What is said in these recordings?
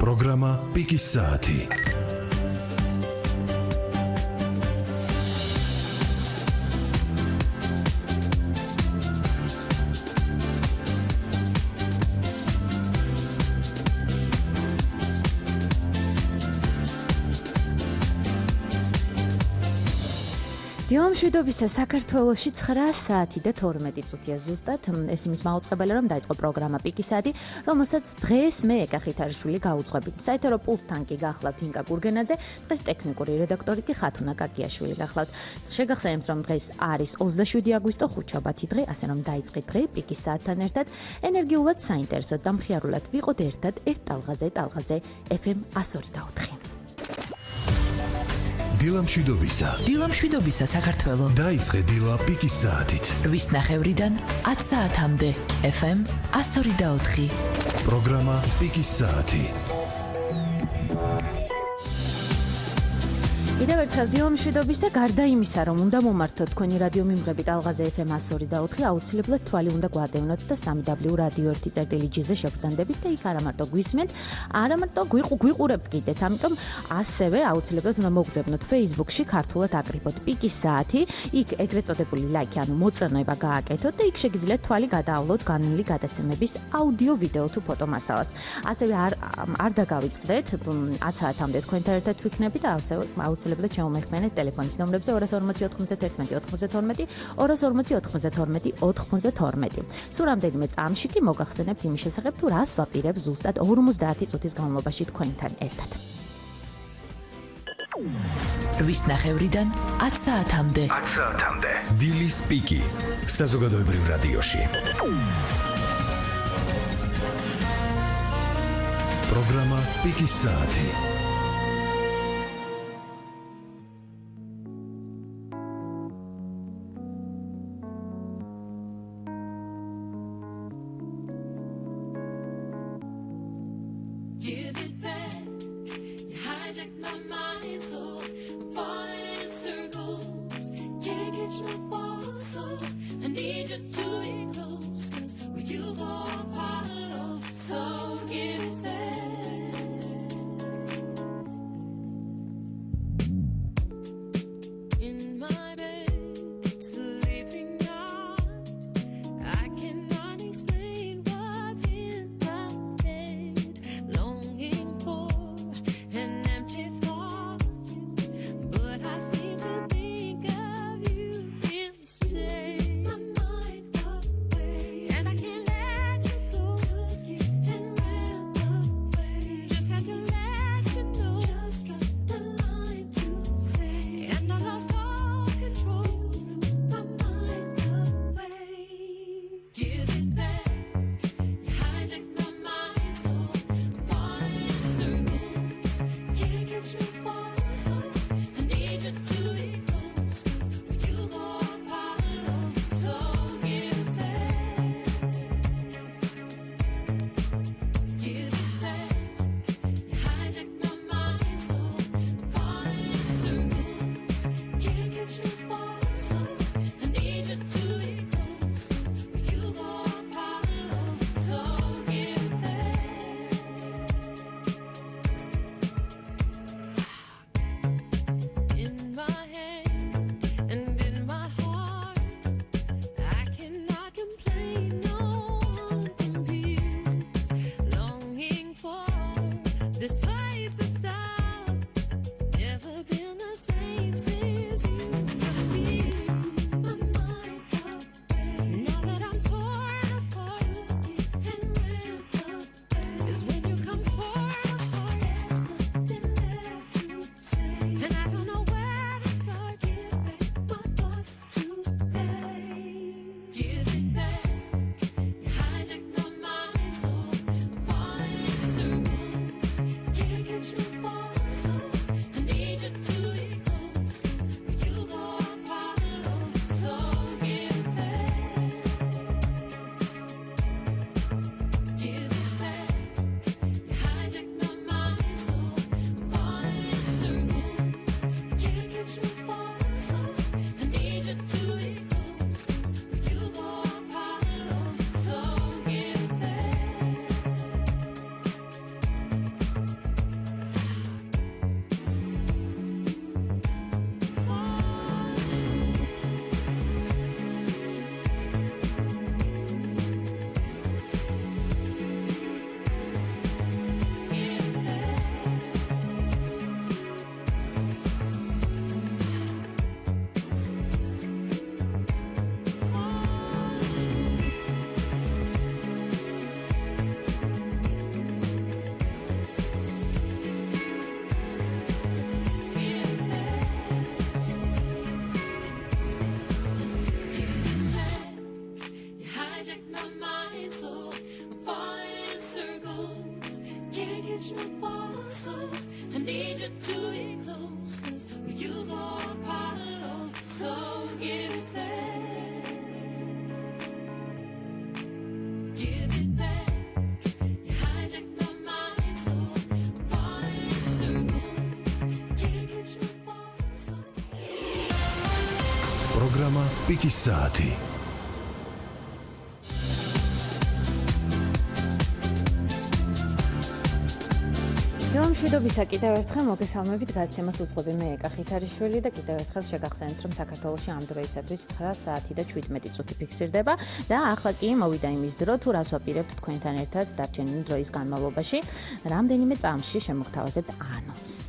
პროგრამა პიკის საათი. დილამშვიდობისა საქართველოში 9 საათი და 12 წუთია ზუსტად. ეს იმის მაუწყებელი რომ დაიწყო პროგრამა პიკის საათი, რომელსაც დღეს მე ეკახითარიშვილი გაუძღვებით. საეთერო პულტთან კი გახლავთ ინკა გურგენაძე, დღეს ტექნიკური რედაქტორი კი ხათუნა კაკიაშვილი გახლავთ. შეგახსენებთ რომ დღეს არის 27 აგვისტო ხუთშაბათი დღე, ასე რომ დაიწყეთ დღე პიკის საათთან ერთად. ენერგიულად საინტერესოდ და მხიარულად ვიყოთ ერთად ერთ ტალღაზე FM 102.4. დილამშვიდობისა საქართველო. დაიწყე დილა პიკის საათით. 8:00-დან 10 საათამდე FM 102.4. პროგრამა პიკის საათი. კიდევ ერთხელ დილამშვიდობისა, გარდა იმისა, რომ უნდა მომართოთ თქვენი რადიო მიმღები ტალღაზე FM 102.4, აუცილებლად თვალი უნდა გვადევნოთ და www.radio1.gz-ზე შეგბრძანდებით და იქ არა მარტო გვისმენთ, არა მარტო გვიყურებთ კიდეც, ამიტომ ასევე აუცილებლად უნდა მოგძებნოთ Facebook-ში ქართულად აკრიბოთ პიკის საათი, იქ ეგრეთ წოდებული ლაიქი, ანუ მოწონება გააკეთოთ და იქ შეგიძლიათ თვალი გადაავლოთ განვლილი გადაცემების აუდიო, ვიდეო თუ ფოტო მასალას. ასევე არ დაგავიწყდეთ, 10 საათამდე თქვენთან ერთად ვიქნებით და აუცილებლად შემომეხმიანეთ ტელეფონის ნომრებზე 240 91 92 240 92 92. სულ რამდენიმე წამში კი მოგახსენებთ იმის შესახებ, თუ რას ვაპირებ ზუსტად 50 წუთის განმავლობაში თქვენთან ერთად. 8:00-დან 10 საათამდე. დილის პიკი საზოგადოებრივ რადიოში. პროგრამა პიკის საათი. პიკის საათი. მშვიდობისა კიდევ ერთხელ მოგესალმებით გაცემას უძღვები მე ეკა ხითარიშვილი და კიდევ ერთხელ შეგახსენებთ რომ საქართველოში ამ დროისათვის 9 საათი და 17 წუთი ფიქსირდება და ახლა კი მოვიდა იმის დრო თუ რას ვაპირებთ თქვენთან ერთად დარჩენილი დროის განმავლობაში რამდენიმე წამში შემოგთავაზებთ ანონსს.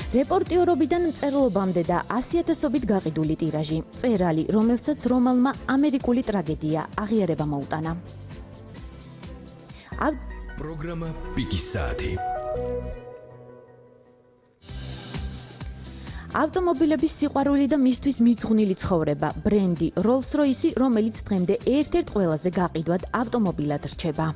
რეპორტიორობიდან მწერლობამდე და 100,000-ობით გაყიდული ტირაჟი. წერალი, რომელსაც რომელმა ამერიკული ტრაგედია აღიარება მოუტანა. პროგრამა პიკის საათი. ავტომობილების სიყვარული და მისთვის მიძღვნილი ცხოვრება. ბრენდი Rolls-Royce, რომელიც დღემდე ერთ-ერთ ყველაზე გაყიდვად ავტომობილად რჩება.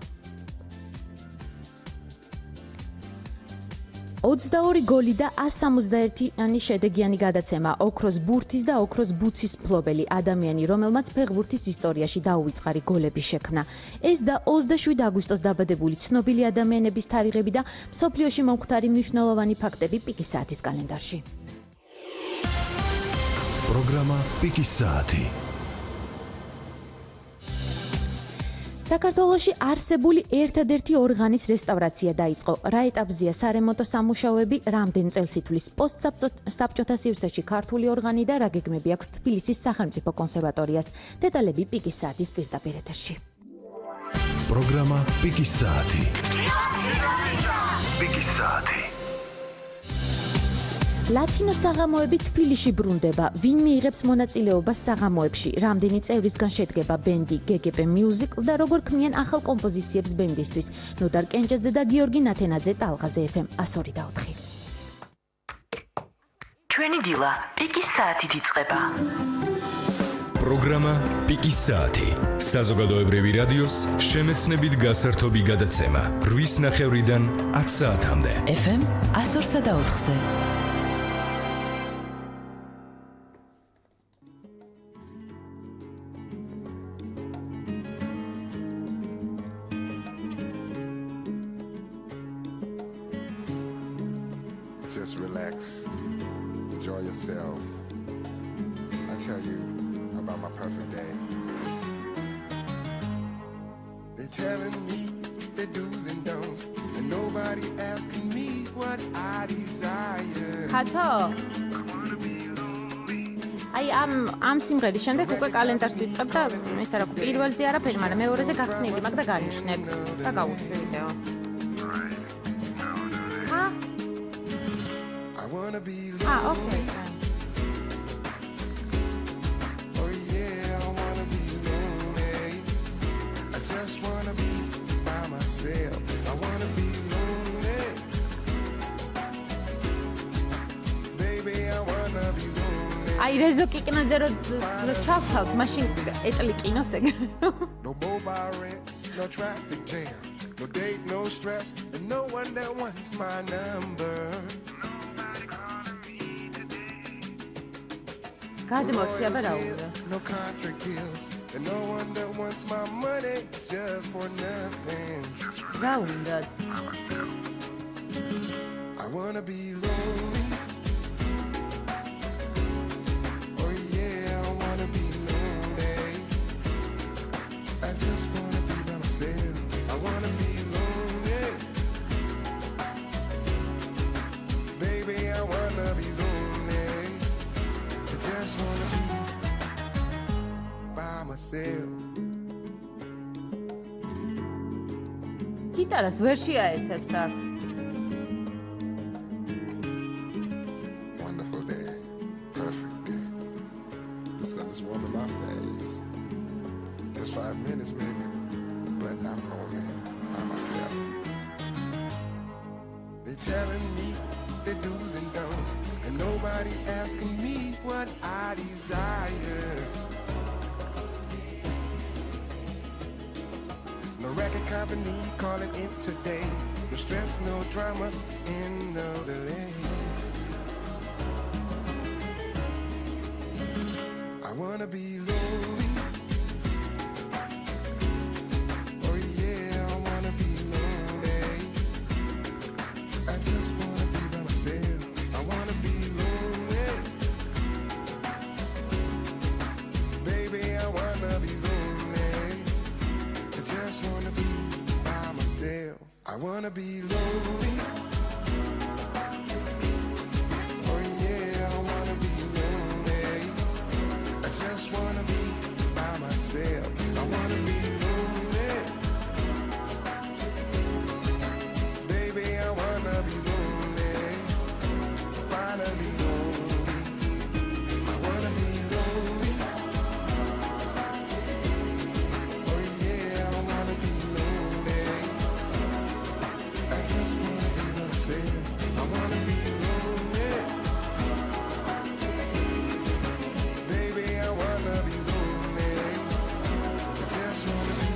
22 გოლი და 161-იანი შედეგიანი გადაცემა. ოქროს ბურთის და ოქროს ბუცის მფლობელი ადამიანი, რომელმაც ფეხბურთის ისტორიაში დაუვიწყარი გოლები შექმნა. ეს და 27 აგვისტოს დაბადებული ცნობილი ადამიანების თარიღები და მსოფლიოში მომხდარი მნიშვნელოვანი ფაქტები პიკის საათის კალენდარში. პროგრამა პიკის საათი. საქართველოში არსებული ერთადერთი ორღანის რესტავრაცია დაიწყო. რა ეტაპზეა სარემონტო სამუშაოები, რამდენ წელს ითვლის პოსტსაბჭოთა სივრცეში ქართული ორღანი და რა გეგმები აქვს თბილისის სახელმწიფო კონსერვატორიას. დეტალები პიკის საათის პირდაპირ ეთერში. პროგრამა პიკის საათი. პიკის საათი. ლათინო საღამოები თბილისში ბრუნდება. ვინ მიიღებს მონაწილეობას საღამოებში? რამდენი წევრისგან შედგება ბენდი GGP Music და როგორ ქმნიან ახალ კომპოზიციებს ბენდისთვის? ნოდარ კენჭაძე და გიორგი ნათენაძე ტალღაზე FM 102.4. ჩვენი დილა პიკის საათით იწყება. პროგრამა პიკის საათი. საზოგადოებრივი რადიოს შემეცნებით გასართობი გადაცემა 8:30-დან 10 საათამდე. FM 102.4-ზე. Just relax, enjoy yourself. I tell you about my perfect day. They telling me the do's and don'ts, and nobody asking me what I desire. ხათო? აი ამ სიმღერის შემდეგ უკვე კალენდარს ვიწყებ და ეს არა პირველზე არაფერი, მაგრამ მეორეზე გახსნილი მაგ და განიშნებ. და გავუშვი ვიდეო. Wanna be okay. Oh yeah, I wanna be lonely. I just wanna be by myself. I wanna be lonely. Baby, I wanna be lonely. აი რეზო კიკნაძე რო ჩავთავთ, მაშინ ეტლი კინოს ეგ. No mobile rents, no traffic jam. No date, no stress, and no one that wants my number. No contract deals, and no one that wants my money just for nothing. I wanna be lonely. Oh yeah, I wanna be lonely. I just wanna be by myself. I wanna be lonely. Baby, I wanna be lonely. I just wanna be by myself. გიტარას ვერ შეაერთებს აქ. Wonderful day, perfect day. The sun is warming my face. Just 5 minutes maybe, but I'm lonely by myself. They telling me the do's and don'ts, and nobody asking me what I desire. No record company calling in today. No stress, no drama, and no delay. I wanna be lonely. Oh yeah, I wanna be lonely. I just wanna be by myself. I wanna be lonely. Oh yeah, I wanna be lonely. I just wanna be by myself. I wanna be lonely. Baby, I wanna be lonely. Finally lonely. I wanna be lonely. Oh yeah, I wanna be lonely. I just wanna be myself. I wanna be lonely. Baby, I wanna be lonely. I just wanna be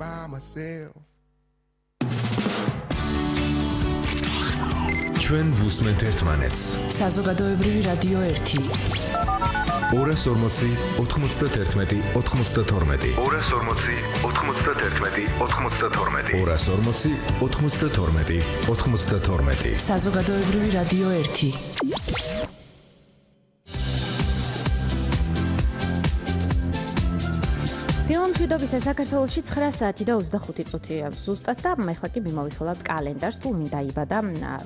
by myself. ჩვენ ვუსმენთ ერთმანეთს. საზოგადოებრივი რადიო 1. 240 91 92. 240 91 92. 240 92 92. საზოგადოებრივი რადიო 1. დილამშვიდობისა საქართველოში 9 საათი და 25 წუთია ზუსტად და ახლა კი მიმოვიხილავთ კალენდარს თუ მინდა იბადა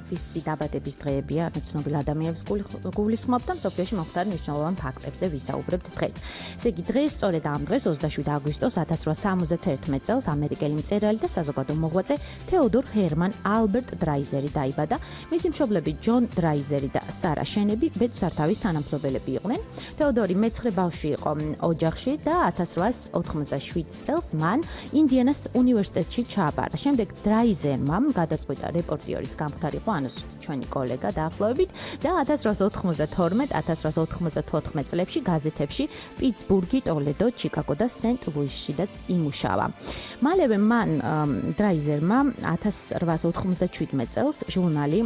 ვისი დაბადების დღეებია ცნობილ ადამიანებს გულისხმობთ და მსოფლიოში მომხდარ მნიშვნელოვან ფაქტებზე ვისაუბრებთ დღეს. ესე იგი დღეს სწორედ ამ დღეს 27 აგვისტოს 1871 წელს ამერიკელი მწერალი და საზოგადო მოღვაწე თეოდორ ჰერმან ალბერტ დრაიზერი დაიბადა. მისი მშობლები ჯონ დრაიზერი და სარა შენები ბედსართავის თანამფლობელები იყვნენ. თეოდორი მეცხრე ბავშვი იყო ოჯახში და 1897 წელს მან ინდიანას უნივერსიტეტში ჩააბარა. შემდეგ დრაიზერმა გადაწყვიტა რეპორტიერის გამხდარი იყო, ანუ ჩვენი კოლეგა დაახლოებით და 1892-1894 წლებში გაზეთებში პიტსბურგი, ტოლედო, ჩიკაგო და სენტ-ლუისშიდაც იმუშავა. მალევე მან დრაიზერმა 1897 წელს ჟურნალი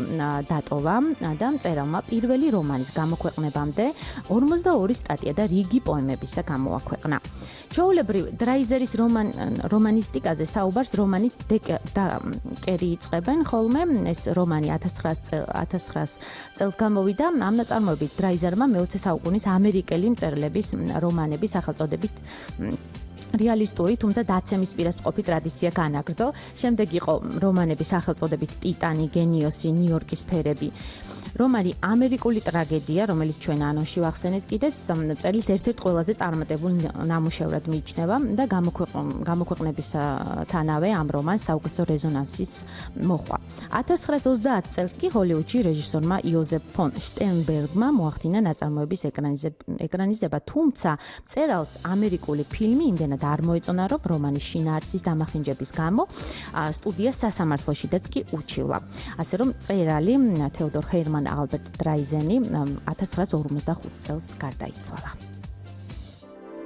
დატოვა და მწერალმა პირველი რომანის გამოქვეყნებამდე 42 სტატია და რიგი პოემებისა გამოაქვეყნა. ჩაოლებრივ დრაიზერის რომანისტიკაზე საუბარს რომანი კერი იწყებენ ხოლმე ეს რომანი 1900 წელს გამოვიდა. ამ ნაწარმოებით დრაიზერმა მე-20 საუკუნის ამერიკელი მწერლების რომანების სახელწოდებით რეალისტური, თუმცა დაცემის პირას მყოფი ტრადიცია განაგრძო. შემდეგ იყო რომანების სახელწოდებით ტიტანი, გენიოსი, ნიუ-იორკის ფერები. რომანი ამერიკული ტრაგედია, რომელიც ჩვენ ანონსში ვახსენეთ კიდეც, მწერლის ერთ-ერთ ყველაზე წარმატებულ ნამუშევრად მიიჩნევა და გამოქვეყნებისთანავე ამ რომანს საუკეთესო რეზონანსიც მოჰყვა. 1930 წელს კი ჰოლივუდში რეჟისორმა იოზეფ ფონ შტერნბერგმა მოახდინა ნაწარმოების ეკრანიზება, თუმცა მწერალს ამერიკული ფილმი იმდენად არ მოეწონა, რომ რომანის შინაარსის დამახინჯების გამო სტუდიას სასამართლოშიდაც კი უჩივლა. ასე რომ მწერალი თეოდორ ჰერმან ალბერტ დრაიზენი 1955 წელს გარდაიცვალა.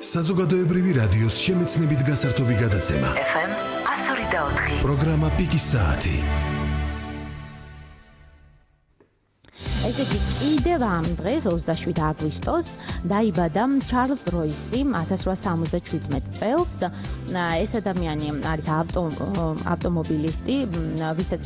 საზოგადოებრივი რადიოს შემეცნებით გასართობი გადაცემა. FM 102.4. პროგრამა პიკის საათი. ესე იგი კიდევ ამ დღეს 27 აგვისტოს დაიბადა ჩარლზ როისი 1877 წელს. ეს ადამიანი არის ავტომობილისტი, ვისაც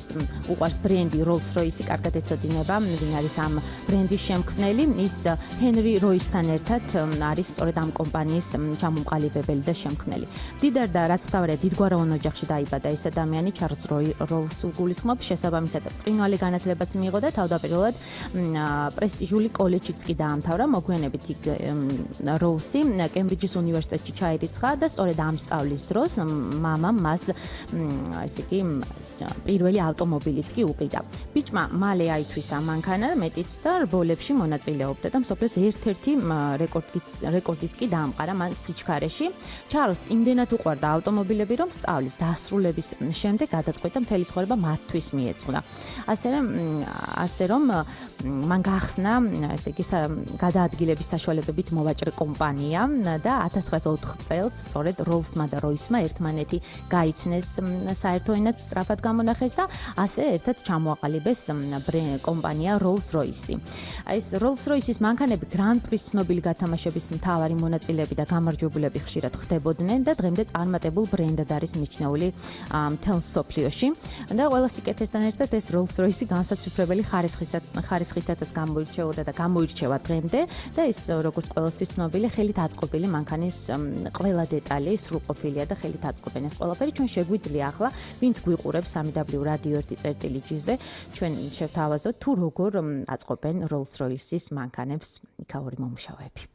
უყვარს ბრენდი Rolls-Royce, კარგად ეცოდინება, ვინ არის ამ ბრენდის შემქმნელი. ის ჰენრი როისთან ერთად არის სწორედ ამ კომპანიის ჩამომყალიბებელი და შემქმნელი. მდიდარ და რაც მთავარია დიდგვაროვან ოჯახში დაიბადა ეს ადამიანი, ჩარლზ როისს უგულისხმობს, შესაბამისად ბრწყინვალე განათლებაც მიიღო და თავდაპირველად პრესტიჟული კოლეჯიც კი დაამთავრა. მოგვიანებით როლსი კემბრიჯის უნივერსიტეტში ჩაირიცხა და სწორედ ამ სწავლის დროს მამამ მას ესე იგი პირველი ავტომობილიც კი უყიდა. ბიჭმა მალე აითვისა მანქანა მეტიც და რბოლებში მონაწილეობდა და მსოფლიოს ერთ-ერთი რეკორდიც კი დაამყარა მან სიჩქარეში. ჩარლზს იმდენად უყვარდა ავტომობილები, რომ სწავლის დასრულების შემდეგ გადაწყვიტა მთელი ცხოვრება მათთვის მიეძღვნა. ასე რომ მან გაახსნა ესე იგი გადაადგილების საშუალებებით მოვაჭრე კომპანია და 1904 წელს სწორედ როლსმა და როისმა ერთმანეთი გაიცნეს საერთო ენად სწრაფად გამონახეს და ასე ერთად ჩამოაყალიბეს კომპანია Rolls-Royce. ეს Rolls-Royce-ის მანქანები Grand Prix ცნობილი გათამაშების მთავარი მონაწილეები და გამარჯვებულები ხშირად ხდებოდნენ და დღემდე წარმატებულ ბრენდად არის მიჩნეული მთელ მსოფლიოში. და ყველა სიკეთესთან ერთად ეს Rolls-Royce განსაცვიფრებელი ხარისხის ხითაც გამოირჩეოდა და გამოირჩევა დღემდე და ის როგორც ყველასთვის ცნობილი ხელით აწყობილი მანქანის ყველა დეტალი სრულყოფილია და ხელით აწყობენ ეს ყველაფერი ჩვენ შეგვიძლია ახლა ვინც გვიყურებს www.radio1.gr-ზე ჩვენ შევთავაზოთ თუ როგორ აწყობენ Rolls-Royce-ის მანქანებს იქაური მომუშავეები.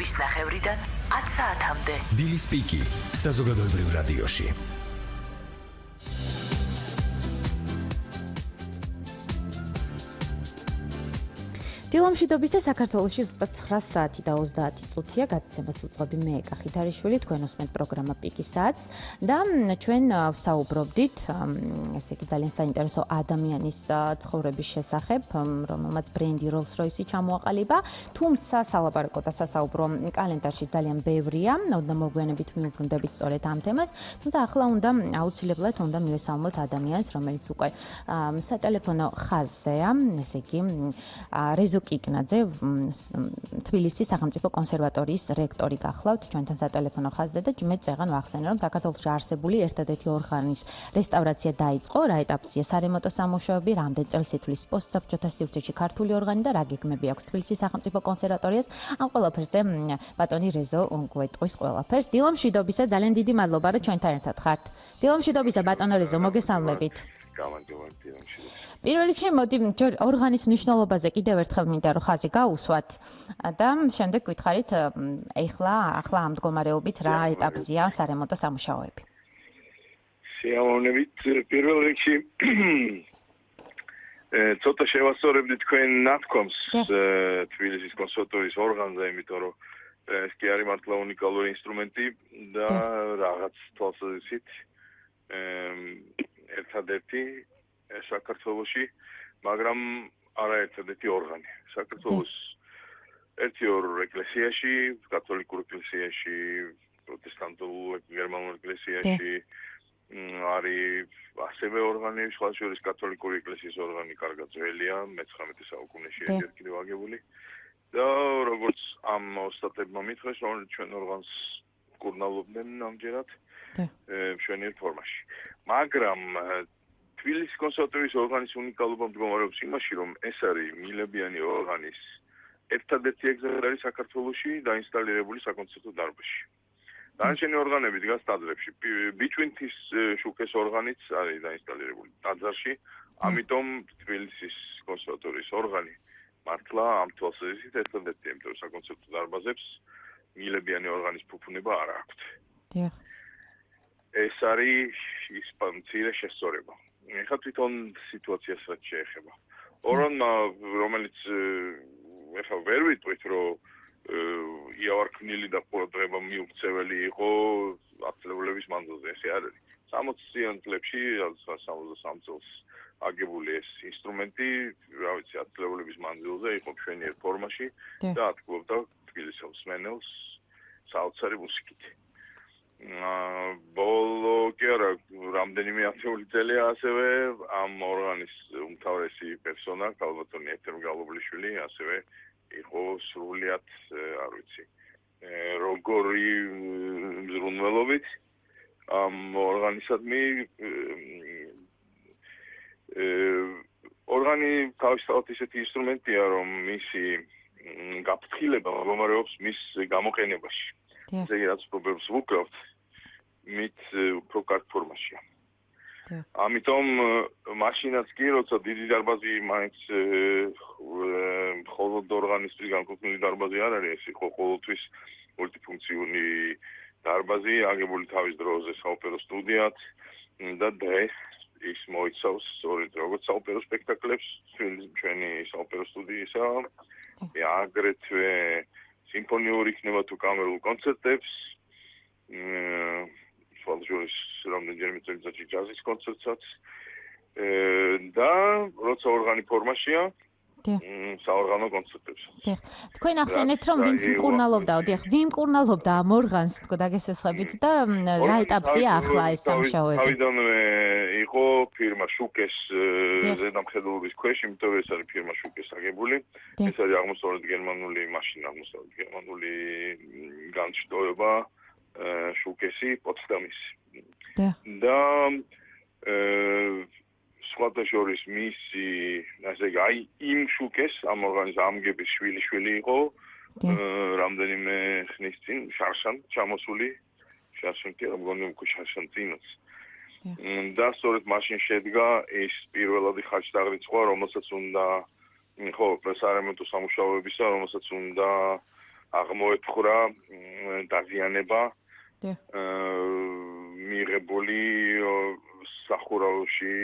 ვის ნახევრიდან 10 საათამდე. დილის პიკი საზოგადოებრივ რადიოში. დილამშვიდობის საქართველოში 29 საათი და 30 წუთია გადაცემას უძღვები მე კახითარიშვილი თქვენ უსმენთ პროგრამა პიკის საათს და ჩვენ ვსაუბრობდით ესე იგი ძალიან საინტერესო ადამიანის ცხოვრების შესახებ რომელმაც ბრენდი Rolls-Royce ჩამოაყალიბა თუმცა სალაპარაკო და სასაუბრო კალენდარში ძალიან ბევრია და მოგვიანებით მიუბრუნდებით სწორედ ამ თემას თუმცა ახლა უნდა აუცილებლად უნდა მივესალმოთ ადამიანს რომელიც უკვე სატელეფონო ხაზზეა ესე იგი რეზო კიკნაძე თბილისის სახელმწიფო კონსერვატორიის რექტორი გახლავთ ჩვენთან სატელეფონო ხაზზე და მე წეღან ვახსენე რომ საქართველოში არსებული ერთადერთი ორგანის რესტავრაცია დაიწყო რა ეტაპზეა სარემონტო სამუშაოები რამდენ წელს ითვლის პოსტსაბჭოთა სივრცეში ქართული ორგანი და რა გეგმები აქვს თბილისის სახელმწიფო კონსერვატორიას ამ ყველაფერზე ბატონი რეზო გვეტყვის ყველაფერს დილამშვიდობისა ძალიან დიდი მადლობა რომ ჩვენთან ერთად ხართ დილამშვიდობისა ბატონო რეზო მოგესალმებით პირველ რიგში მოდი ორგანის მნიშვნელობაზე კიდევ ერთხელ მინდა რომ ხაზი გაუსვათ და შემდეგ გითხარით ახლა ამ მდგომარეობით რა ეტაპზეა სარემონტო სამუშაოები. სიამოვნებით პირველ რიგში ცოტა შევასწორებდი თქვენ ნათქვამს თბილისის კონსერვატორიის ორგანზე, იმიტომ რომ ეს კი არის მართლა უნიკალური ინსტრუმენტი და რაღაც თვალსაზრისით ერთადერთი საქართველოში, მაგრამ არაერთადერთი ორგანი. საქართველოს ერთ-ორ ეკლესიაში, კათოლიკურ ეკლესიაში, პროტესტანტულ გერმანულ ეკლესიაში არის ასევე ორგანი, სხვა შორის კათოლიკური ეკლესიის ორგანი კარგად ძველია, მე-19 საუკუნეში ერთ კიდევ აგებული. და როგორც ამ ოსტატებმა მითხრეს, რომ ჩვენ ორგანს კურნალობდნენ ამჯერად მშვენიერ ფორმაში. მაგრამ თბილისის კონსერვატორიის ორგანის უნიკალობა მდგომარეობს იმაში, რომ ეს არის მილებიანი ორგანის ერთადერთი ეგზემპლარი საქართველოში დაინსტალირებული საკონცერტო დარბაზში. დანარჩენი ორგანები დგას ტაძრებში. ბიჭვინთის შუქეს ორგანიც არის დაინსტალირებული ტაძარში, ამიტომ თბილისის კონსერვატორიის ორგანი მართლა ამ თვალსაზრისით ერთადერთია, იმიტომ რომ საკონცერტო დარბაზებს მილებიანი ორგანის ფუფუნება არ აქვთ. ეს არის ის მცირე შესწორება. ეხლა თვითონ სიტუაციას რაც შეეხება. ორგანმა, რომელიც ეხლა ვერ ვიტყვით, რომ იავარქმნილი და ყურადღება მიუქცეველი იყო ათწლეულების მანძილზე, ეს არ არის. 60-იან წლებში, 63 წელს აგებული ეს ინსტრუმენტი, რა ვიცი, ათწლეულების მანძილზე იყო მშვენიერ ფორმაში და ათქლობდა თბილისის მსმენელს საოცარი მუსიკით. ბოლო კი არა, რამდენიმე ათეული წელია ასევე ამ ორგანის უმთავრესი პერსონა, ქალბატონი ეთერ მგალობლიშვილი, ასევე იყო სრულიად, არ ვიცი, როგორი მზრუნველობით ამ ორგანისადმი ორგანი თავისთავად ისეთი ინსტრუმენტია, რომ მისი გაფრთხილება მდგომარეობს მის გამოყენებაში. ესე იგი, რაც პრობლემს ვუკრავთ, მით უფრო კარგ ფორმაშია. ამიტომ მაშინაც კი, როცა დიდი დარბაზი მაინც მხოლოდ ორგანისტვის განკუთვნილი დარბაზი არ არის, ეს იყო ყოველთვის მულტიფუნქციური დარბაზი, აგებული თავის დროზე საოპერო სტუდიად და დღეს ის მოიცავს სწორედ როგორც საოპერო სპექტაკლებს, ჩვენი საოპერო სტუდიისა, აგრეთვე სიმფონიური იქნება თუ კამერულ კონცერტებს, სვალჯურის რამდენჯერმე წელიწადში ჯაზის კონცერტსაც და როცა ორგანი ფორმაშია, საორგანო კონცერტებს. თქვენ ახსენეთ, რომ ვინც მკურნალობდაო, ვინ მკურნალობდა ამ ორგანს, თქო დაგესესხებით და რა ეტაპზეა ახლა ეს სამუშაოები? თავიდანვე იყო ფირმა შუკეს ზედამხედველობის ქვეშ, იმიტომ რომ ეს არის ფირმა შუკეს აგებული. ეს არის აღმოსავლეთ გერმანული განშტოება შუკესი პოტსდამის. და სხვათა შორის მისი, ასე იგი, აი იმ შუკეს ამ ორგანის ამგების შვილი იყო რამდენიმე ხნის წინ შარშან ჩამოსული, შარშან კი მგონი უკვე შარშან წინაც. და სწორედ მაშინ შედგა ის პირველადი ხარჯდაღრიცხვა, რომელსაც უნდა ხო, პრესარემონტო სამუშაოებისა, რომელსაც უნდა აღმოეთხვრა დაზიანება მიღებული სახურავში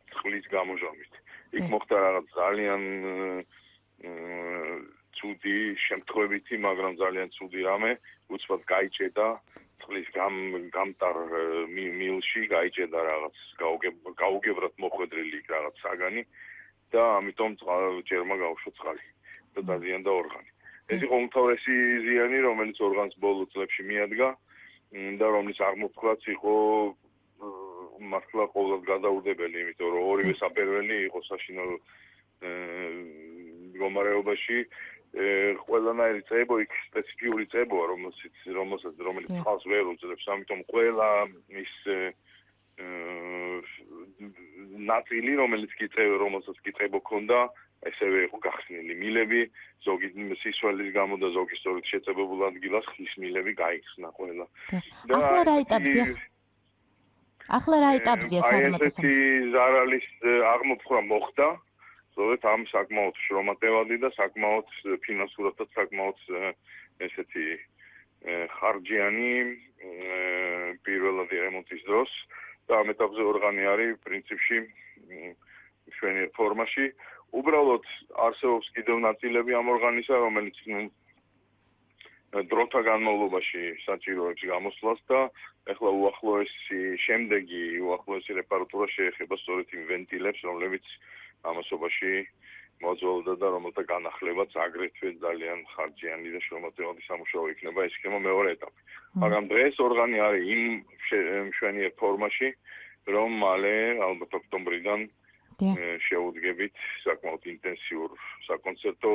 წყლის გამოჟამით. იქ მოხდა რაღაც ძალიან ცუდი შემთხვევითი, მაგრამ ძალიან ცუდი რამე, უცბად გაიჭედა წყლის გამტარ მილში, გაიჭედა რაღაც გაუგებრად მოხვედრილი რაღაც საგანი და ამიტომ ჯერმა გაუშვა წყალი და დაზიანდა ორგანი. ეს იყო უმთავრესი ზიანი, რომელიც ორგანს ბოლო წლებში მიადგა და რომლის აღმოფხვრაც იყო მართლა ყოველად გადაუდებელი, იმიტომ რომ ორივე საფერველი იყო საშინო მდგომარეობაში. ყველანაირი წებო იქ სპეციფიური წებოა, რომელიც ხალხს ვერ უძლებს, ამიტომ ყველა ის ნაწილი, რომელსაც კი წებო ქონდა, ესევე იყო გახსნილი მილები, ზოგი სისვალის გამო და ზოგი სწორედ შეწებებულ ადგილას ხის მილები გაიხსნა ყველა. ახლა რა ეტაპზეა სარემონტო? ესეთი ზარალის აღმოფხვრა მოხდა, სწორედ ამ საკმაოდ შრომატევადი და საკმაოდ ფინანსურადაც საკმაოდ ესეთი ხარჯიანი პირველადი რემონტის დროს და ამ ეტაპზე ორგანი არის პრინციპში მშვენიერ ფორმაში. უბრალოდ არსებობს კიდევ ნაწილები ამ ორგანისა, რომელიც დროთა განმავლობაში საჭიროებს გამოსვლას და ეხლა უახლოესი რეპარატურა შეეხება სწორედ იმ ვენტილებს, რომლებიც ამასობაში მოძველდა და რომელთა განახლებაც აგრეთვე ძალიან ხარჯიანი და შრომატევადი სამუშაო იქნება, ეს იქნება მეორე ეტაპი. მაგრამ დღეს ორგანი არის იმ მშვენიერ ფორმაში, რომ მალე ალბათ ოქტომბრიდან შეუდგებით საკმაოდ ინტენსიურ საკონცერტო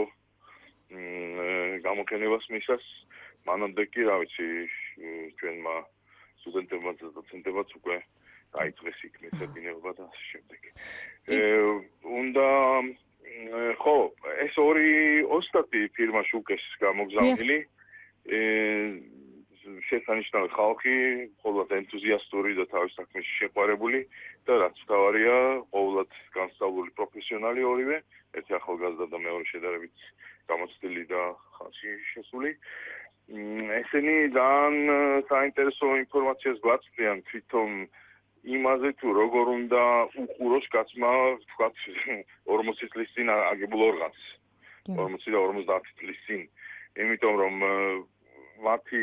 გამოყენებას მისას. მანამდე კი, რა ვიცი, ჩვენმა სტუდენტებმა და დოცენტებმაც უკვე აიწეს იქ მეცადინეობა და ასე შემდეგ. უნდა ხო, ეს ორი ოსტატი ფირმა შუკეს გამოგზავნილი. შესანიშნავი ხალხი, ყოველად ენთუზიასტური და თავის საქმეში შეყვარებული და რაც მთავარია, ყოველად განსწავლული პროფესიონალი ორივე, ერთი ახალგაზრდა და მეორე შედარებით გამოცდილი და ხალხში შესული. ესენი ძალიან საინტერესო ინფორმაციას გვაწვდიან თვითონ იმაზე თუ როგორ უნდა უყუროს კაცმა, ვთქვათ, 40 წლის წინ აგებულ ორგანს. 40 და 50 წლის წინ. იმიტომ რომ მათი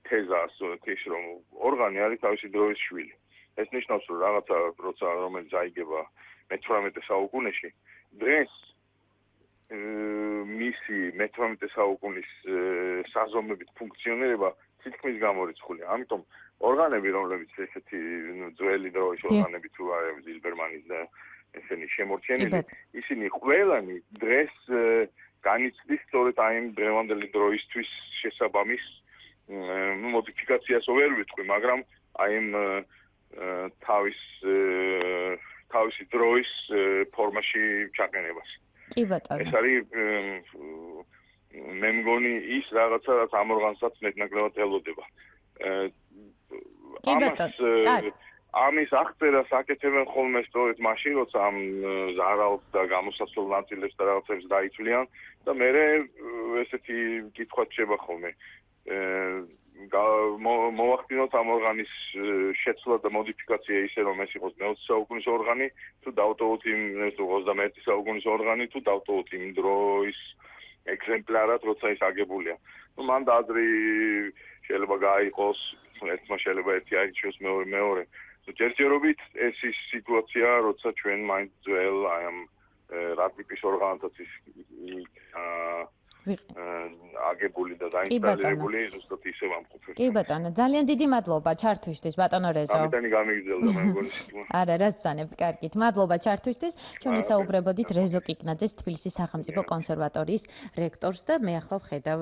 თეზა სწორედ ის რომ ორგანი არის თავისი დროის შვილი. ეს ნიშნავს რომ რაღაცა როცა რომელიც აიგება მე-18 საუკუნეში, დღეს მისი მე-18 საუკუნის საზომებით ფუნქციონირება თითქმის გამორიცხულია. ამიტომ ორგანები, რომლებიც ესეთი ძველი დროის ორგანები თუ არის ზილბერმანის და ესენი შემორჩენილი, ისინი ყველანი დღეს განიცდის სწორედ აი ამ დღევანდელი დროისთვის შესაბამის მოდიფიკაციას ვერ ვიტყვი, მაგრამ აი ამ თავისი დროის ფორმაში ჩაყენებას. კი ბატონო. ეს არის მე მგონი ის რაღაცა რაც ამ ორგანსაც მეტნაკლებად ელოდება. ამის აღწერას აკეთებენ ხოლმე სწორედ მაშინ, როცა ამ ზარალს და გამოსასვლელ ნაწილებს და რაღაცებს დაითვლიან და მე ესეთი კითხვა ჩება ხოლმე. მოვახდინოთ ამ ორგანის შეცვლა და მოდიფიკაცია ისე რომ ეს იყოს მე-20 საუკუნის ორგანი, თუ დავტოვოთ იმ 21 საუკუნის ორგანი, თუ დავტოვოთ იმ დროის ეგზემპლარად, როცა ის აგებულია. მან და აზრი შეიძლება გაიყოს, ერთმა შეიძლება ერთი აირჩიოს მეორე. ჯერჯერობით ეს ის სიტუაცია, როცა ჩვენ მაინც ძველ აი ამ რატიპის ორგანოთაც ის აგებული და დაინსტალირებული ზუსტად ისე ვამყოფებთ. კი ბატონო, ძალიან დიდი მადლობა ჩართვისთვის, ბატონო რეზო. ამიტანი გამიგრძელდა მე მგონი სიტუაცია. არა, რას ბრძანებთ, კარგით. მადლობა ჩართვისთვის. ჩვენ ვისაუბრებოდით რეზო კიკნაძეს, თბილისის სახელმწიფო კონსერვატორიის რექტორს და მე ახლა ვხედავ,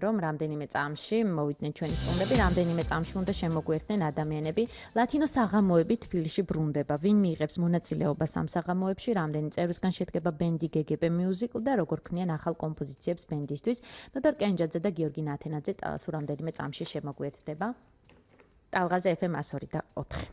რომ რამდენიმე წამში მოვიდნენ ჩვენი სტუმრები, რამდენიმე წამში უნდა შემოგვიერთდნენ ადამიანები. ლათინო საღამოები თბილისში ბრუნდება. ვინ მიიღებს მონაწილეობას ამ საღამოებში, რამდენი წევრისგან შედგება ბენდი GGP Music და როგორ ქმნიან ახალ კომპოზიციებს ბენდისთვის. ნოდარ კენჯაძე და გიორგი ნათენაძე სულ რამდენიმე წამში შემოგვიერთდება. ტალღაზე FM 102.4.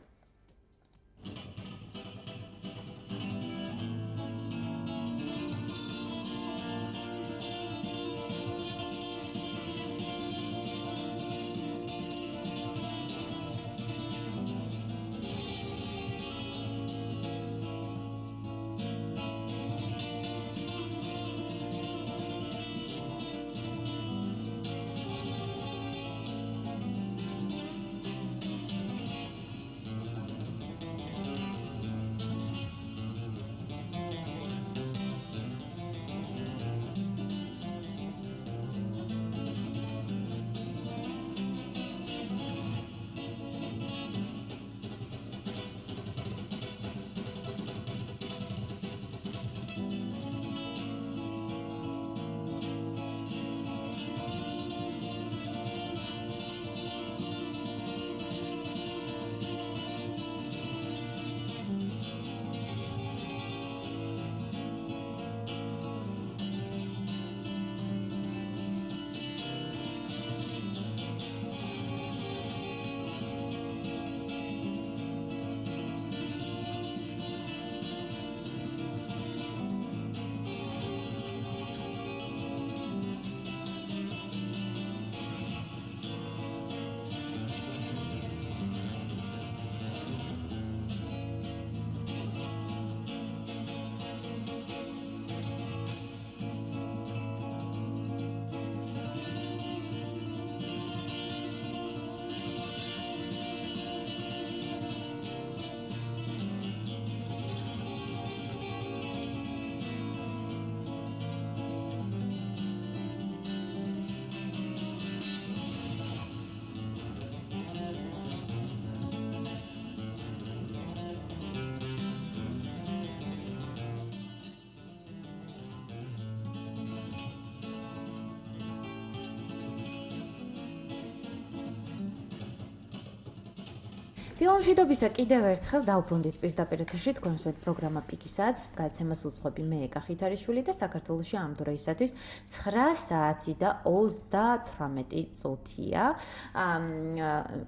დილამშვიდობისა კიდევ ერთხელ დავბრუნდით პირდაპირ ეთერში თქვენს ვეთ პროგრამა პიკისაც გადაცემას უძღვები მე ეკა ხითარიშვილი და საქართველოში ამ დროისათვის 9 საათი და 38 წუთია.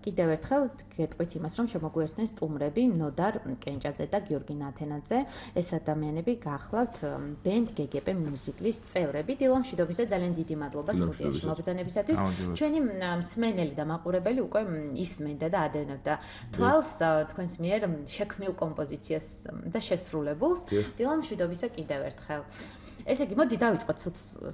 კიდევ ერთხელ გეტყვით იმას, რომ შემოგვიერთდნენ სტუმრები ნოდარ კენჭაძე და გიორგი ნათენაძე. ეს ადამიანები გახლავთ ბენდ GGP მუსიკლის წევრები. დილამშვიდობისა ძალიან დიდი მადლობა სტუდიაში მობრძანებისათვის. ჩვენი მსმენელი და მაყურებელი უკვე ისმენდა და ადევნებდა თვალს თქვენს მიერ შექმნილ კომპოზიციას და შესრულებულს. დილამშვიდობისა კიდევ ერთხელ. ესე იგი, მოდი დავიწყოთ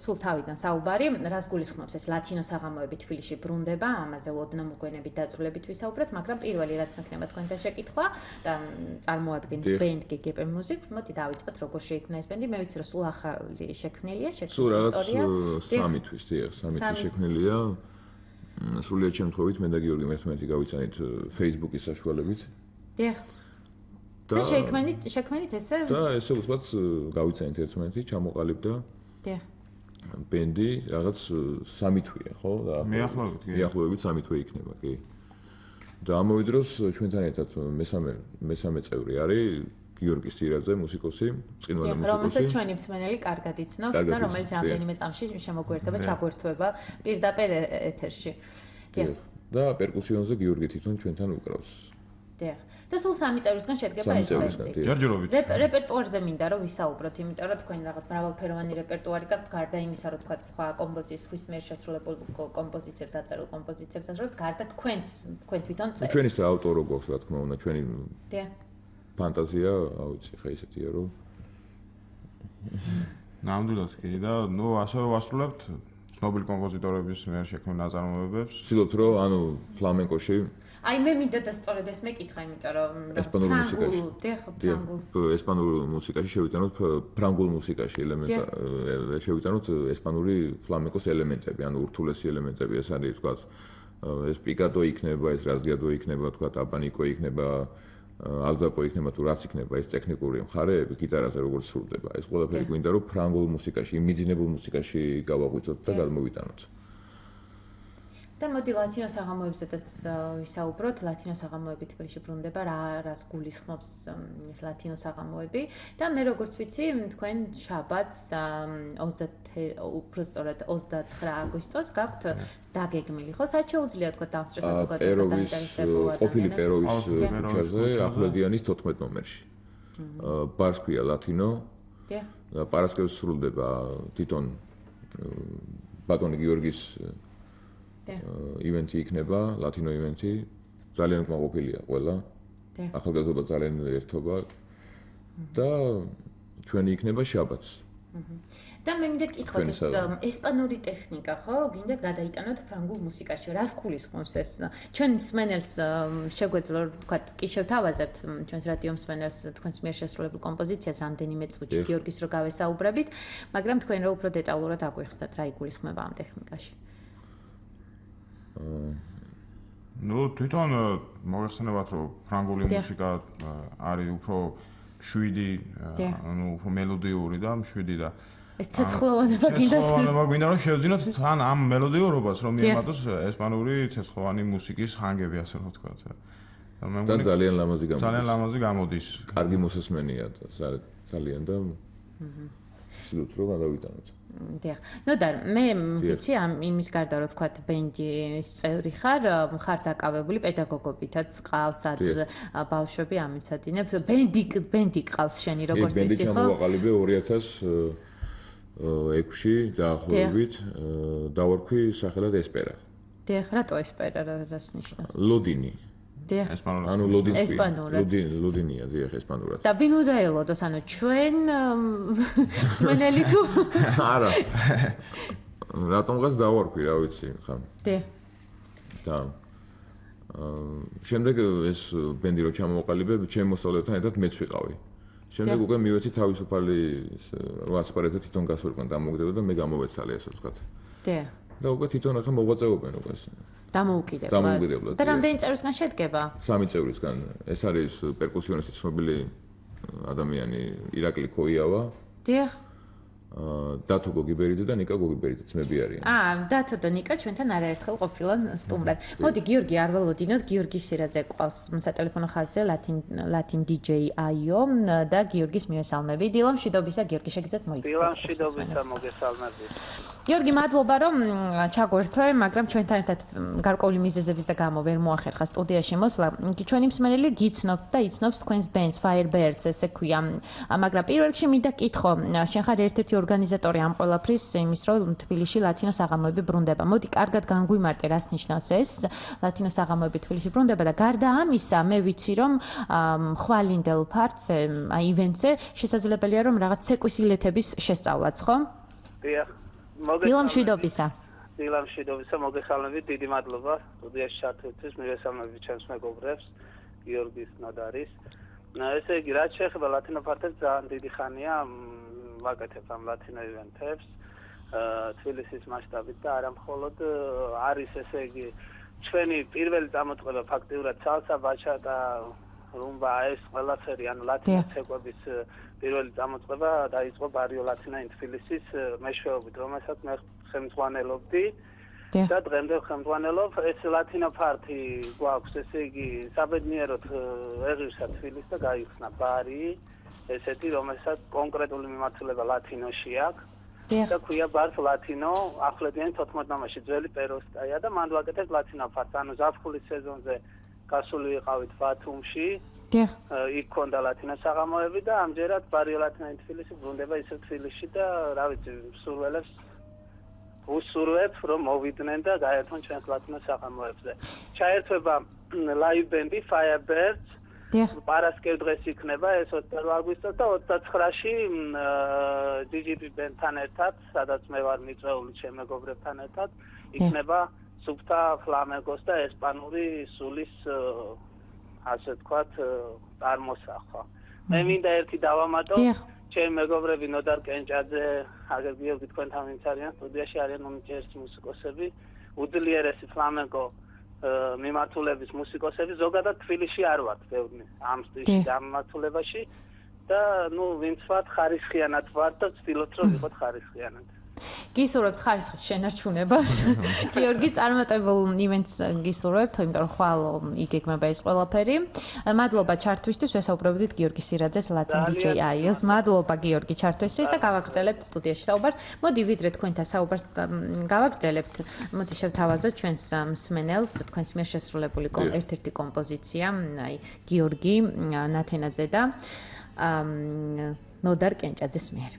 სულ თავიდან საუბარი, რას გულისხმობს ეს ლათინო საღამოები თბილისში ბრუნდება, ამაზე ოდნავ მოგვიანებით დაწვრილებით ვისაუბრეთ, მაგრამ პირველი რაც მექნება თქვენთან შეკითხვა და წარმოადგენთ ბენდ GGP მუსიკს, მოდი დავიწყოთ როგორ შეიქმნა ეს ბენდი, მე ვიცი რომ სულ ახალი შექმნილია, შექმნის ისტორია. სამი თვის შექმნილია. სრულიად შემთხვევით მე და გიორგი ერთმანეთი გავიცანით Facebook-ის საშუალებით. დიახ. და შექმნით ესე? და ესე უცბად გავიცანით ერთმანეთი, ჩამოყალიბდა. დიახ. ბენდი რაღაც სამი თვეა, ხო? მიახლოებით სამი თვე იქნება, კი. და ამავე დროს ჩვენთან ერთად მესამე წევრი არის გიორგი სტირაძე, მუსიკოსი, წინვალე მუსიკოსი. რომელსაც ჩვენი მსმენელი კარგად იცნობს და რომელიც რამდენიმე წამში შემოგვიერთება, ჩაგვერთვება პირდაპირ ეთერში. დიახ. და პერკუსიონზე გიორგი თვითონ ჩვენთან უკრავს. დიახ. და სულ სამი წევრისგან შედგება ეს ბენდი. ჯერჯერობით. რეპერტუარზე მინდა რომ ვისაუბროთ, იმიტომ რომ თქვენ რაღაც მრავალფეროვანი რეპერტუარი გაქვთ, გარდა იმისა, რომ თქვა სხვა კომპოზიციის, ხვის მიერ შესრულებულ კომპოზიციებს, დაწერილ კომპოზიციებს, ასრულებთ, გარდა თქვენ თვითონ წერთ. ჩვენი საავტორო გვაქვს, რა თქმა უნდა, ჩვენი დიახ. ფანტაზია, აუცი, ხა ისეთია რომ ნამდვილად კი და ნუ ასევე ვასრულებთ ცნობილი კომპოზიტორების მიერ შექმნილ ნაწარმოებებს. ვცდილობთ რომ ანუ ფლამენკოში აი მე მინდა და სწორედ ეს მეკითხა, იმიტომ რომ ესპანურ მუსიკაში. ესპანურ მუსიკაში შევიტანოთ ფრანგულ მუსიკაში შევიტანოთ ესპანური ფლამენკოს ელემენტები, ანუ ურთულესი ელემენტები, ეს არის თქვა ეს პიკატო იქნება, ეს რაზგადო იქნება, თქვა აბანიკო იქნება, ალზაპო იქნება თუ რაც იქნება, ეს ტექნიკური მხარეები გიტარაზე როგორც სრულდება. ეს ყველაფერი გვინდა რომ ფრანგულ მუსიკაში, იმიძინებულ მუსიკაში გავაღვიძოთ და გადმოვიტანოთ. და მოდი ლათინო საღამოებზედაც ვისაუბროთ. ლათინო საღამოები თბილისში ბრუნდება, რას გულისხმობს ეს ლათინო საღამოები და მე როგორც ვიცი, თქვენ შაბათს 29 აგვისტოს გაქვთ დაგეგმილი, ხო? სად შეუძლია თქვა დამსწრე საზოგადოებას დაინტერესებულ ადამიანებს? ყოფილი პეროვის ქუჩაზე, ახლედიანის 14 ნომერში. ბარს ქვია ლათინო. დიახ. პარასკევს სრულდება თვითონ ბატონი გიორგის ივენთი იქნება, ლათინო ივენთი. ძალიან უკმაყოფილია ყველა. ახალგაზრდა ძალიან ერთობა და ჩვენი იქნება შაბათს. და მე მინდა გითხოთ ეს ესპანური ტექნიკა, ხო? გინდათ გადაიტანოთ ფრანგულ მუსიკაში. რას გულისხმობს ეს? ჩვენ მსმენელს შეგვეძლო თქვა კი შევთავაზებთ ჩვენს რადიო მსმენელს თქვენს მიერ შესრულებულ კომპოზიციას რამდენიმე წუთში გიორგის რო გავესაუბრებით, მაგრამ თქვენ რო უფრო დეტალურად აგვიხსნათ რა იგულისხმება ამ ტექნიკაში. ნუ თვითონ მოიხსენებათ რომ ფრანგული მუსიკა არის უფრო მშვიდი, ანუ უფრო მელოდიური და მშვიდი და ეს ცეცხლოვანება გინდა რომ შევძინოთ თან ამ მელოდიურობას რომ მიემატოს ესპანური ცეცხლოვანი მუსიკის ხანგები ასე რომ ვთქვათ. და ძალიან ლამაზი გამოდის. კარგი მოსესმენია ძალიან და ვცდილობთ რომ გადავიტანოთ. დიახ. ნუ და მე ვიცი იმის გარდა რომ თქვა ბენდის წევრი ხარ დაკავებული პედაგოგობითაც ყავსად ბავშვები ამიცადინებს. ბენდი ყავს შენი როგორც ვიცი ხო? ბენდი ჩამოვაყალიბე 2006-ში დაახლოებით დავარქვი სახელად ესპერა. დიახ, რატო ესპერა, რას ნიშნავს? ლოდინი. ესპანურად. ანუ ლოდინია, დიახ, ესპანურად. და ვინ უნდა ელოდოს, ანუ ჩვენ მსმენელი თუ? არა. რატომღაც დავარქვი, რა ვიცი, ხა. დიახ. და შემდეგ ეს ბენდი რო ჩამოვაყალიბე, ჩემ მოსწავლეებთან ერთად მეც ვიყავი. შემდეგ უკვე მივეცი თავისუფალი 800 თვითონ გასვერკვენ დამოგდება და მე გამოვეცალე ასე ვთქვათ. დიახ. და უკვე თვითონ ახლა მოღვაწეობენ უკვე. დამოუკიდებლად. და რამდენი წევრისგან შედგება? 3 წევრისგან. ეს არის პერკუსიონისტი ცნობილი ადამიანი ირაკლი ქოიავა. დიახ. დათო გოგიბერიძე და ნიკა გოგიბერიძე ძმები არიან. დათო და ნიკა ჩვენთან არაერთხელ ყოფილან სტუმრად. მოდი გიორგი არ ველოდინოთ, გიორგი სირაძე ყავს სატელეფონო ხაზზე Latin DJ IO და გიორგის მივესალმები. დილა მშვიდობისა, გიორგი შეგიძლიათ მოიგოთ. დილა მშვიდობისა, მოგესალმებით. გიორგი, მადლობა რომ ჩაგვერთვე, მაგრამ ჩვენთან ერთად გარკვეული მიზეზების და გამო ვერ მოახერხა სტუდიაში მოსვლა. ჩვენი მსმენელი გიცნობთ და იცნობს თქვენს ბენდს Firebirds, ესე ქვია. მაგრამ პირველ რიგში მინდა კითხო, შენ ხარ ერთ-ერთი ორგანიზატორი ამ ყველაფრის, იმის რომ თბილისში ლათინო საღამოები ბრუნდება. მოდი, კარგად განგვიმარტე, რას ნიშნავს ეს ლათინო საღამოები თბილისში ბრუნდება და გარდა ამისა, მე ვიცი რომ ხვალინდელ ფარტზე, აი ივენტზე შესაძლებელია რომ რაღაც ცეკვის ილეთების შესწავლაც, ხო? დიახ. დილა მშვიდობისა. დილა მშვიდობისა, მოგესალმებით, დიდი მადლობა სტუდიაში ჩართვისთვის, მივესალმებით ჩემს მეგობრებს, გიორგის ნოდარის. ესე იგი, რაც შეეხება ლათინო ფარტებს, ძალიან დიდი ხანია ვაკეთებ ამ ლათინო ივენტებს თბილისის მასშტაბით და არა მხოლოდ არის ესე იგი ჩვენი პირველი წამოწყება ფაქტიურად სალსა, ბაჩატა, რუმბა, ეს ყველაფერი ანუ ლათინო ცეკვების პირველი წამოწყება დაიწყო ბარიო ლათინაინ თბილისის მეშვეობით, რომელსაც მე ხელმძღვანელობდი და დღემდე ხელმძღვანელობ. ეს ლათინო ფარტი გვაქვს, ესე იგი საბედნიეროდ ეღირსა თბილისს და გაიხსნა ბარი ესეთი, რომელსაც კონკრეტული მიმართულება ლათინოში აქვს. და ქვია ბარს ლათინო, ახლედიანი 14-მაში ძველი პეროსტაია და მან ვაკეთებ ლათინო ფარტს. ანუ ზაფხულის სეზონზე გასული ვიყავით ბათუმში. იქ ქონდა ლათინო საღამოები და ამჯერად ბარიო ლათინაინ თბილისი ბრუნდება ისევ თბილისში და რა ვიცი, უსურვებ რომ მოვიდნენ და გაერთონ ჩვენს ლათინო საღამოებზე. ჩაერთვება live band-ი Firebirds. პარასკევ დღეს იქნება ეს 28 აგვისტოს და 29-ში DJP band-თან ერთად, სადაც მე ვარ მიწვეული ჩემ მეგობრებთან ერთად, იქნება სუფთა ფლამენკოს და ესპანური სულის ასე ვთქვათ წარმოსახვა. მე მინდა ერთი დავამატო, ჩემი მეგობრები ნოდარ კენჭაძე, აგერ გიორგი თქვენთან ვინც არიან სტუდიაში არიან უმჯერსი მუსიკოსები, უძლიერესი ფლამენკო მიმართულების მუსიკოსები, ზოგადად თბილისში არ ვართ ბევრი ამ სტილის მიმართულებაში და ნუ ვინც ვართ ხარისხიანად ვართ და ვცდილობთ რომ ვიყოთ ხარისხიანად. გისურვებთ ხარისხის შენარჩუნებას. გიორგი, წარმატებულ ივენტს გისურვებთ, იმიტომ რომ ხვალ იგეგმება ეს ყველაფერი. მადლობა ჩართვისთვის, ვესაუბრებოდით გიორგი სირაძეს Latin DJ IO-ს. მადლობა გიორგი ჩართვისთვის და გავაგრძელებთ სტუდიაში საუბარს. მოდი ვიდრე თქვენთან საუბარს გავაგრძელებთ. მოდი შევთავაზოთ ჩვენს მსმენელს, თქვენს მიერ შესრულებული ერთ-ერთი კომპოზიცია, აი გიორგი ნათენაძე და ნოდარ კენჭაძეს მიერ.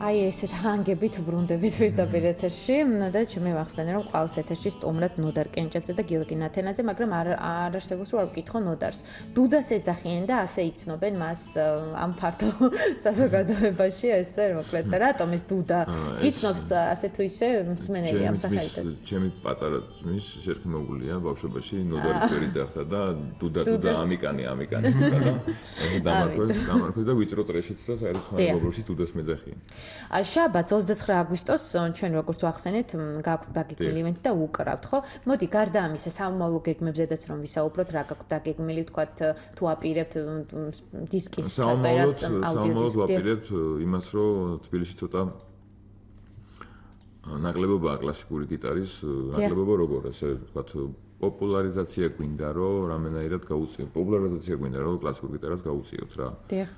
აი ესეთ ჰანგებით ბრუნდებით პირდაპირ ეთერში და მე ვახსენე რომ ყავს ეთერში სტუმრად ნოდარ კენჭაძე და გიორგი ნათენაძე, მაგრამ არ არსებობს რომ არ ვკითხო ნოდარს. დუდას ეძახიან და ასე იცნობენ მას ამ ფართო საზოგადოებაში, ესე მოკლედ და რატომ ეს დუდა იცნობს ასე თუ ისე მსმენელი ამ სახელით? ჩემი პატარა ძმის შერქმებულია ბავშვობაში ნოდარის ვერი დახტა და დუდა ამიკანი და დამარქვეს და ვიწრო ტრეშიც და საერთოდ როგორში დუდას მეძახიან. შაბათს 29 აგვისტოს ჩვენ როგორც ვახსენეთ, გაქვთ დაგეგმილი ივენთი და უკრავთ, ხო? მოდი, გარდა ამისა, სამომავლო გეგმებზედაც რომ ვისაუბროთ, რა გაქვთ დაგეგმილი, თქვათ, თუ აპირებთ დისკის ჩაწერას, აუდიო დისკს. ვაპირებთ იმას, რომ თბილისში ცოტა ნაკლებობაა კლასიკური გიტარის, ნაკლებობა როგორ, ასე ვთქვათ, პოპულარიზაცია გვინდა, რომ რამენაირად გაუწიოთ. პოპულარიზაცია გვინდა, რომ კლასიკურ გიტარას გაუწიოთ რა. დიახ.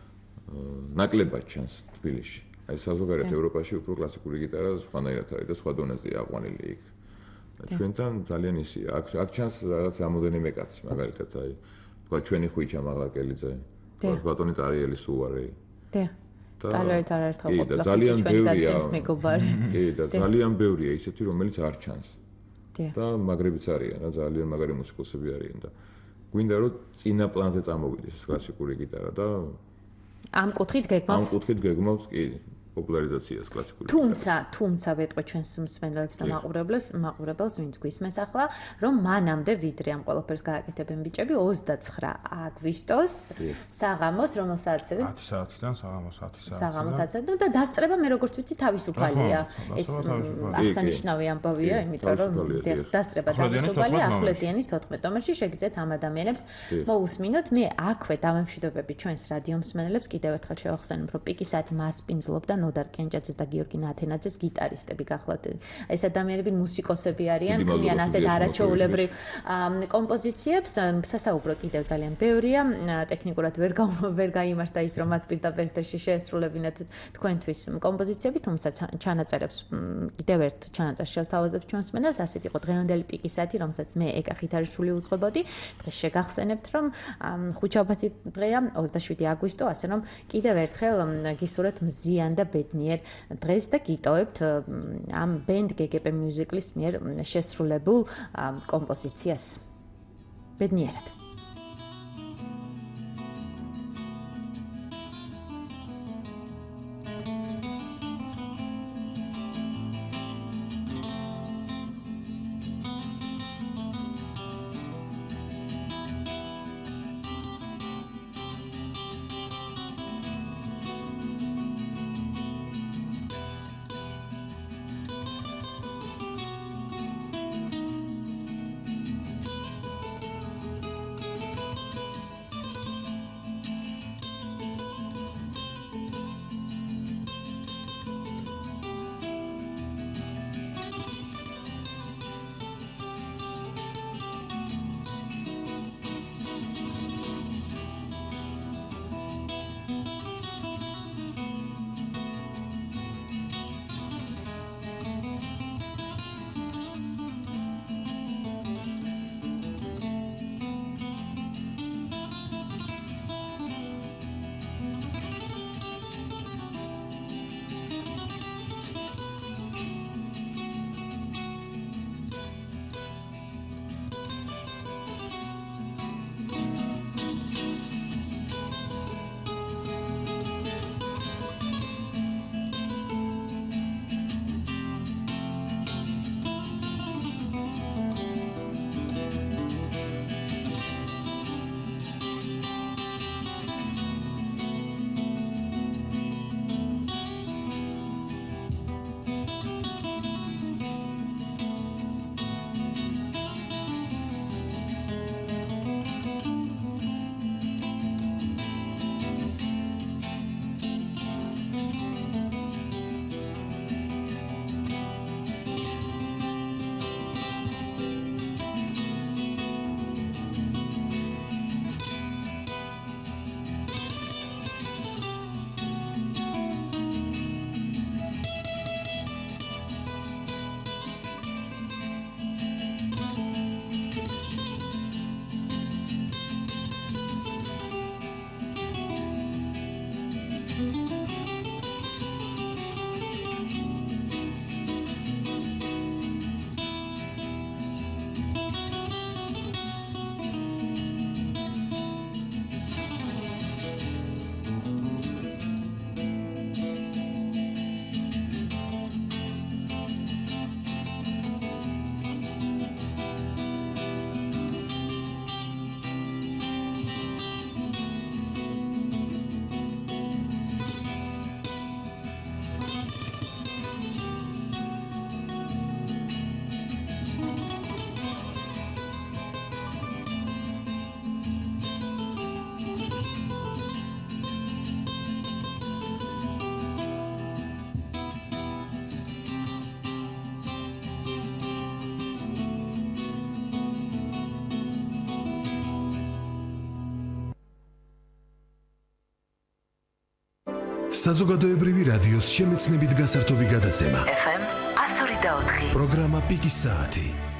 ნაკლებად ჩანს თბილისში. აი საზოგადოებრივ ევროპაში უფრო კლასიკური გიტარა სხვანაირად არის და სხვა დონეზეა აყვანილი იქ. ჩვენთან ძალიან ისია. აქ ჩანს რაღაც რამოდენიმე კაცი, მაგალითად აი თქვა ჩვენი ხვიჩა მაღლაკელიძე, ბატონი ტარიელის უვარე. დიახ. ტარიელით არაერთხელ ყოფილა ჩვენი გაცემის მეგობარი. კი და ძალიან ბევრია ისეთი, რომელიც არ ჩანს. და მაგრებიც არიან რა, ძალიან მაგარი მუსიკოსები არიან და გვინდა რომ წინა პლანზე წამოვიდეს ეს კლასიკური გიტარა და ამ კუთხით გეგმავთ კი პოპულარიზაციას კლასიკური. თუმცა ვეტყვი ჩვენს მსმენელებს და მაყურებელს, ვინც გვისმენს ახლა, რომ მანამდე ვიდრე ამ ყველაფერს გააკეთებენ ბიჭები 29 აგვისტოს საღამოს, რომელსაც 10 საათიდან საღამოს 10 საათი. საღამოს 10 საათიდან და დასწრება მე როგორც ვიცი თავისუფალია. ეს აღსანიშნავი ამბავია, იმიტომ რომ დასწრება თავისუფალია ახვლედიანის 14 ნომერში შეგიძლიათ ამ ადამიანებს მოусმინოთ. მე აქვე დამემშვიდობები ჩვენს რადიო მსმენელებს კიდევ ერთხელ შევახსენებ, რომ პიკის საათი მასპინძლობდა ნოდარ კენჭაძეს და გიორგი ნათენაძეს გიტარისტები გახლავთ. ეს ადამიანები მუსიკოსები არიან, ქმნიან ასეთ არაჩვეულებრივ კომპოზიციებს. სასაუბრო კიდევ ძალიან ბევრია. ტექნიკურად ვერ გაიმართა ის, რომ მათ პირდაპირ ეთერში შეესრულებინათ თქვენთვის კომპოზიციები, თუმცა ჩანაწერებს კიდევ ერთ ჩანაწერს შევთავაზებ ჩვენს მსმენელს. ასეთ იყო დღევანდელი პიკის საათი, რომელსაც მე ეკა ხითარიშვილი უძღვებოდი. დღეს შეგახსენებთ, რომ ხუთშაბათი დღეა 27 აგვისტო, ასე რომ კიდევ ერთხელ გისურვებთ მზიან და ბედნიერ დღეს და გიტოვებთ ამ ბენდ GGP Music-ის მიერ შესრულებულ კომპოზიციას. ბედნიერად. საზოგადოებრივი რადიოს შემეცნებით გასართობი გადაცემა. FM 102.4. პროგრამა პიკის საათი.